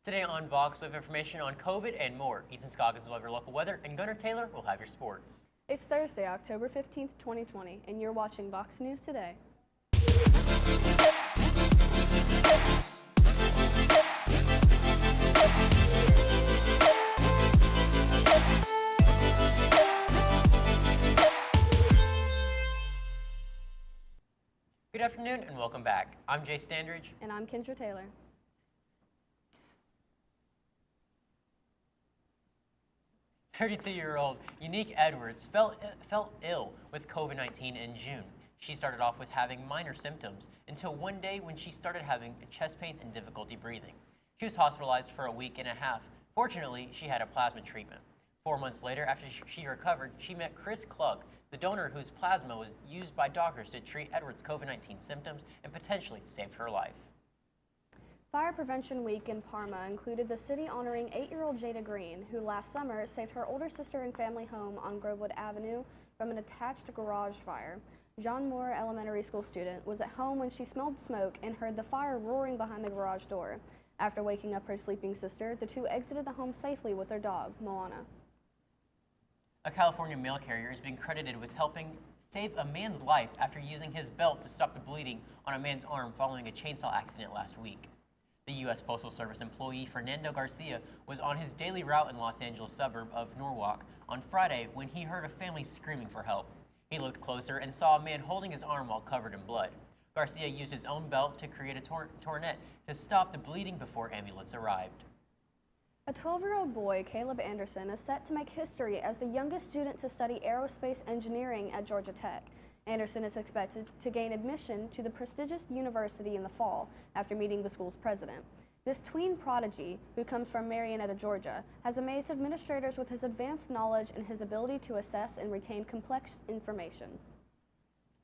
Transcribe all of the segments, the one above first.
Today on VOX, we have information on COVID and more. Ethan Scoggins will have your local weather, and Gunnar Taylor will have your sports. It's Thursday, October 15th, 2020, and you're watching VOX News Today. Good afternoon and welcome back. I'm Jay Standridge. And I'm Kendra Taylor. 32-year-old Unique Edwards felt ill with COVID-19 in June. She started off with having minor symptoms until one day when she started having chest pains and difficulty breathing. She was hospitalized for a week and a half. Fortunately, she had a plasma treatment. 4 months later, after she recovered, she met Chris Klug, the donor whose plasma was used by doctors to treat Edwards' COVID-19 symptoms and potentially saved her life. Fire Prevention Week in Parma included the city honoring 8-year-old Jada Green, who last summer saved her older sister and family home on Grovewood Avenue from an attached garage fire. John Moore Elementary School student was at home when she smelled smoke and heard the fire roaring behind the garage door. After waking up her sleeping sister, the two exited the home safely with their dog, Moana. A California mail carrier is being credited with helping save a man's life after using his belt to stop the bleeding on a man's arm following a chainsaw accident last week. The U.S. Postal Service employee Fernando Garcia was on his daily route in Los Angeles suburb of Norwalk on Friday when he heard a family screaming for help. He looked closer and saw a man holding his arm while covered in blood. Garcia used his own belt to create a tornet to stop the bleeding before ambulance arrived. A 12-year-old boy, Caleb Anderson, is set to make history as the youngest student to study aerospace engineering at Georgia Tech. Anderson is expected to gain admission to the prestigious university in the fall after meeting the school's president. This tween prodigy, who comes from Marietta, Georgia, has amazed administrators with his advanced knowledge and his ability to assess and retain complex information.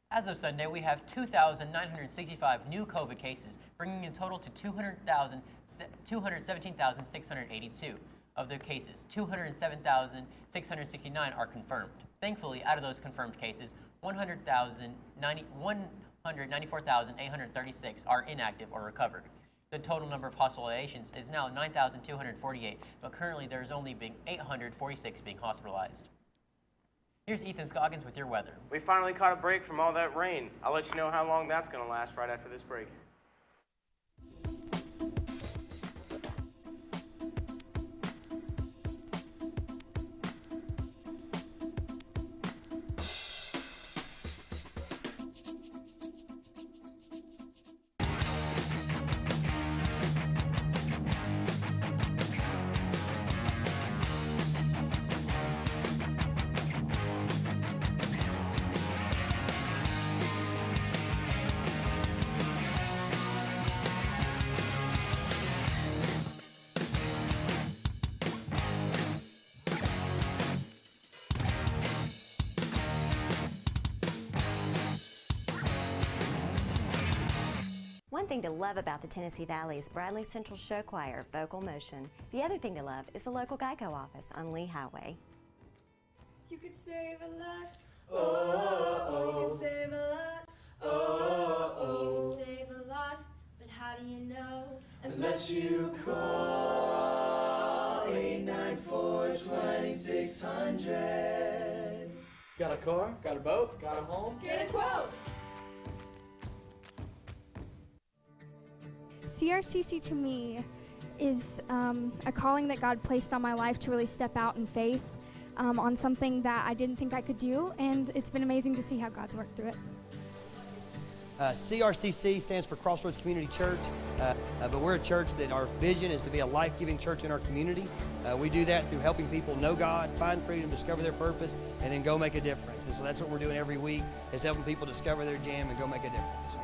As of Sunday, we have 2,965 new COVID cases, bringing the total to 217,682. Of the cases, 207,669 are confirmed. Thankfully, out of those confirmed cases, 194,836 are inactive or recovered. The total number of hospitalizations is now 9,248, but currently there is only being 846 being hospitalized. Here's Ethan Scoggins with your weather. We finally caught a break from all that rain. I'll let you know how long that's going to last right after this break. One thing to love about the Tennessee Valley is Bradley Central Show Choir, Vocal Motion. The other thing to love is the local Geico office on Lee Highway. You could save a lot. Oh, you can save a lot. Oh, you can save a lot. But how do you know? Unless you call 894-2600. Got a car? Got a boat? Got a home? Get a quote. CRCC to me is a calling that God placed on my life to really step out in faith on something that I didn't think I could do, and it's been amazing to see how God's worked through it. CRCC stands for Crossroads Community Church, but we're a church that our vision is to be a life-giving church in our community. We do that through helping people know God, find freedom, discover their purpose, and then go make a difference. And so that's what we're doing every week, is helping people discover their jam and go make a difference.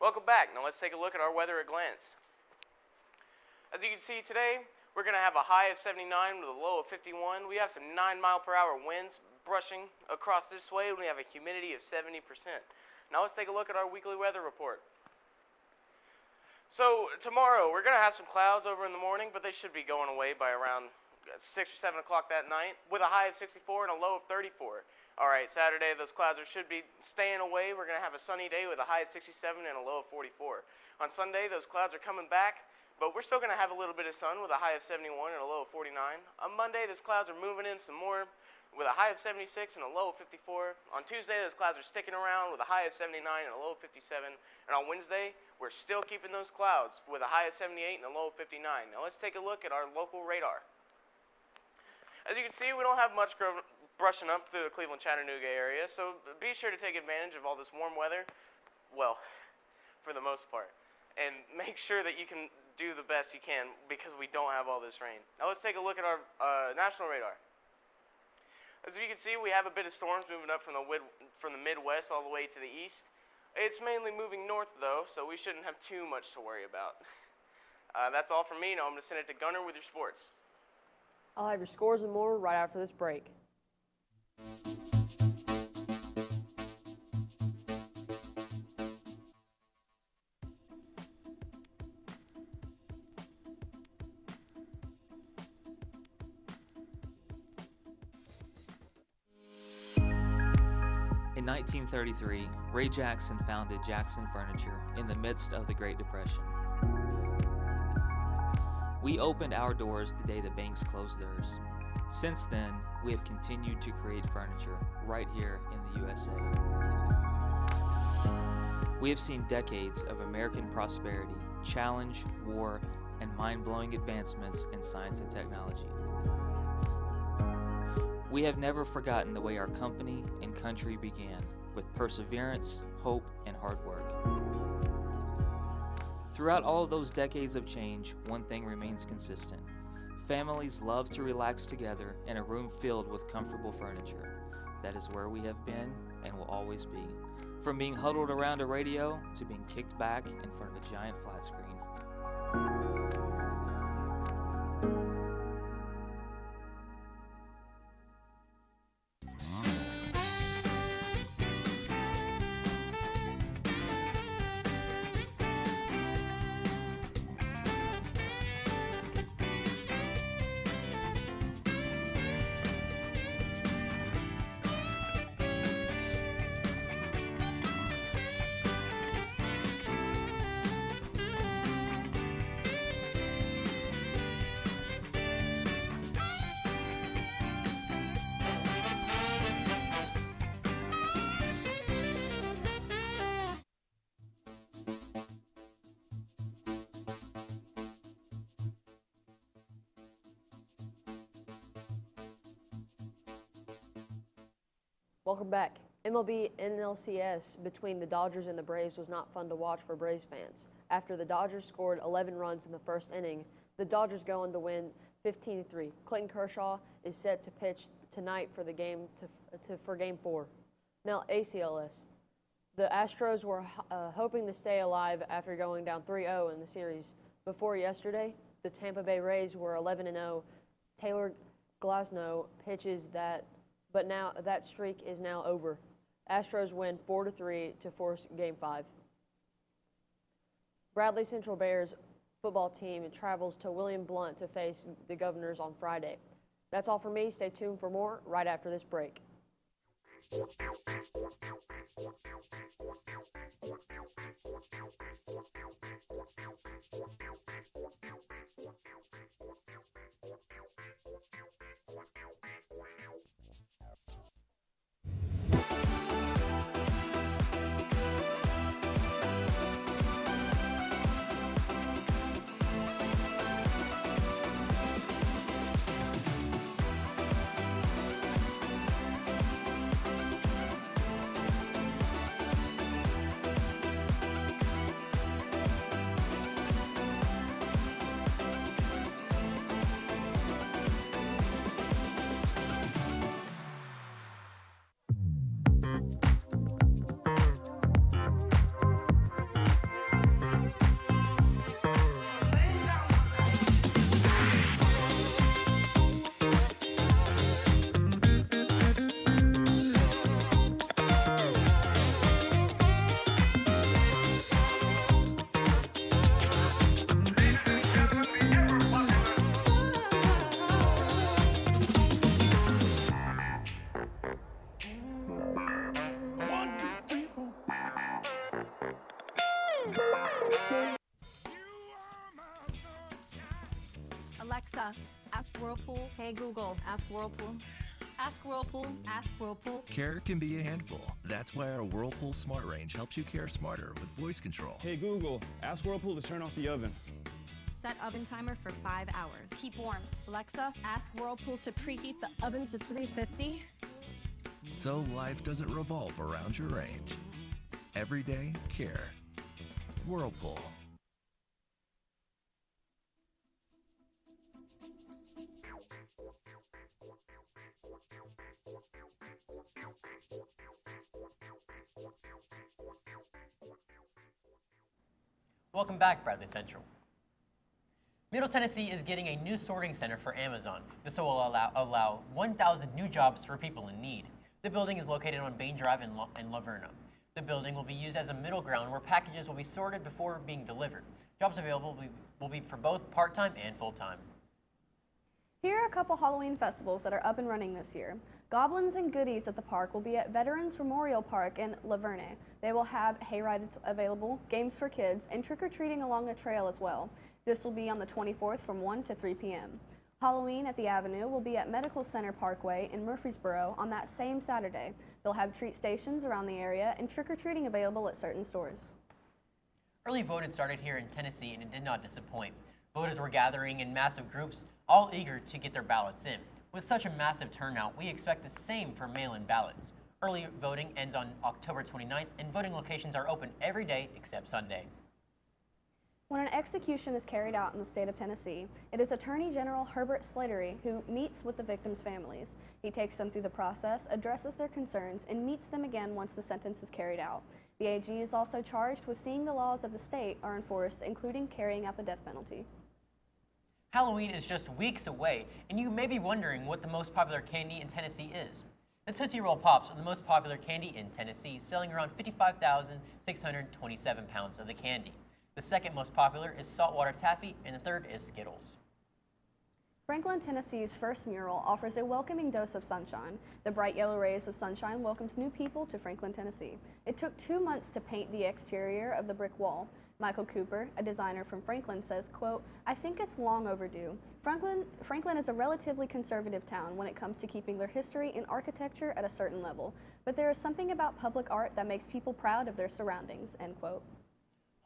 Welcome back. Now let's take a look at our weather at a glance. As you can see today, we're going to have a high of 79 with a low of 51. We have some 9-mile-per-hour winds brushing across this way, and we have a humidity of 70%. Now let's take a look at our weekly weather report. So tomorrow, we're going to have some clouds over in the morning, but they should be going away by around 6 or 7 o'clock that night, with a high of 64 and a low of 34. All right, Saturday, those clouds should be staying away. We're going to have a sunny day with a high of 67 and a low of 44. On Sunday, those clouds are coming back, but we're still going to have a little bit of sun with a high of 71 and a low of 49. On Monday, those clouds are moving in some more with a high of 76 and a low of 54. On Tuesday, those clouds are sticking around with a high of 79 and a low of 57. And on Wednesday, we're still keeping those clouds with a high of 78 and a low of 59. Now let's take a look at our local radar. As you can see, we don't have much brushing up through the Cleveland-Chattanooga area, so be sure to take advantage of all this warm weather, well, for the most part, and make sure that you can do the best you can because we don't have all this rain. Now let's take a look at our national radar. As you can see, we have a bit of storms moving up from the Midwest all the way to the east. It's mainly moving north, though, so we shouldn't have too much to worry about. That's all from me. Now I'm going to send it to Gunner with your sports. I'll have your scores and more right after this break. In 1933, Ray Jackson founded Jackson Furniture in the midst of the Great Depression. We opened our doors the day the banks closed theirs. Since then, we have continued to create furniture right here in the USA. We have seen decades of American prosperity, challenge, war, and mind-blowing advancements in science and technology. We have never forgotten the way our company and country began, with perseverance, hope, and hard work. Throughout all of those decades of change, one thing remains consistent. Families love to relax together in a room filled with comfortable furniture. That is where we have been and will always be. From being huddled around a radio to being kicked back in front of a giant flat screen. Welcome back. MLB NLCS between the Dodgers and the Braves was not fun to watch for Braves fans. After the Dodgers scored 11 runs in the first inning, the Dodgers go on to win 15-3. Clayton Kershaw is set to pitch tonight for the game for Game 4. Now ACLS. The Astros were hoping to stay alive after going down 3-0 in the series. Before yesterday, the Tampa Bay Rays were 11-0. Taylor Glasnow pitches but now that streak is now over. Astros win 4-3 to force Game 5. Bradley Central Bears football team travels to William Blount to face the Governors on Friday. That's all for me. Stay tuned for more right after this break. Alexa, ask Whirlpool. Hey Google, ask Whirlpool. Ask Whirlpool. Ask Whirlpool. Care can be a handful. That's why our Whirlpool Smart Range helps you care smarter with voice control. Hey Google, ask Whirlpool to turn off the oven. Set oven timer for 5 hours. Keep warm. Alexa, ask Whirlpool to preheat the oven to 350. So life doesn't revolve around your range. Everyday care. Whirlpool. Welcome back, Bradley Central. Middle Tennessee is getting a new sorting center for Amazon. This will allow 1,000 new jobs for people in need. The building is located on Bain Drive in Laverna. The building will be used as a middle ground where packages will be sorted before being delivered. Jobs available will be for both part-time and full-time. Here are a couple Halloween festivals that are up and running this year. Goblins and Goodies at the park will be at Veterans Memorial Park in Laverne. They will have hayrides available, games for kids, and trick-or-treating along a trail as well. This will be on the 24th from 1 to 3 p.m. Halloween at the Avenue will be at Medical Center Parkway in Murfreesboro on that same Saturday. They'll have treat stations around the area and trick-or-treating available at certain stores. Early voting started here in Tennessee and it did not disappoint. Voters were gathering in massive groups, all eager to get their ballots in. With such a massive turnout, we expect the same for mail-in ballots. Early voting ends on October 29th, and voting locations are open every day except Sunday. When an execution is carried out in the state of Tennessee, it is Attorney General Herbert Slattery who meets with the victims' families. He takes them through the process, addresses their concerns, and meets them again once the sentence is carried out. The AG is also charged with seeing the laws of the state are enforced, including carrying out the death penalty. Halloween is just weeks away, and you may be wondering what the most popular candy in Tennessee is. The Tootsie Roll Pops are the most popular candy in Tennessee, selling around 55,627 pounds of the candy. The second most popular is saltwater taffy, and the third is Skittles. Franklin, Tennessee's first mural offers a welcoming dose of sunshine. The bright yellow rays of sunshine welcomes new people to Franklin, Tennessee. It took 2 months to paint the exterior of the brick wall. Michael Cooper, a designer from Franklin, says, quote, "I think it's long overdue. Franklin is a relatively conservative town when it comes to keeping their history and architecture at a certain level, but there is something about public art that makes people proud of their surroundings," end quote.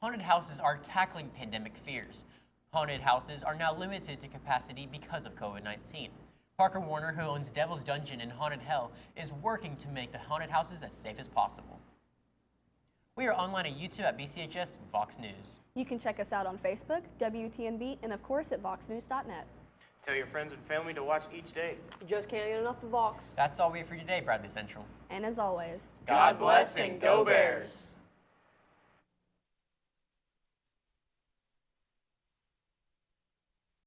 Haunted houses are tackling pandemic fears. Haunted houses are now limited to capacity because of COVID-19. Parker Warner, who owns Devil's Dungeon and Haunted Hell, is working to make the haunted houses as safe as possible. We are online at YouTube at BCHS VOX News. You can check us out on Facebook, WTNB, and of course at voxnews.net. Tell your friends and family to watch each day. You just can't get enough of Vox. That's all we have for you today, Bradley Central. And as always, God bless and go Bears.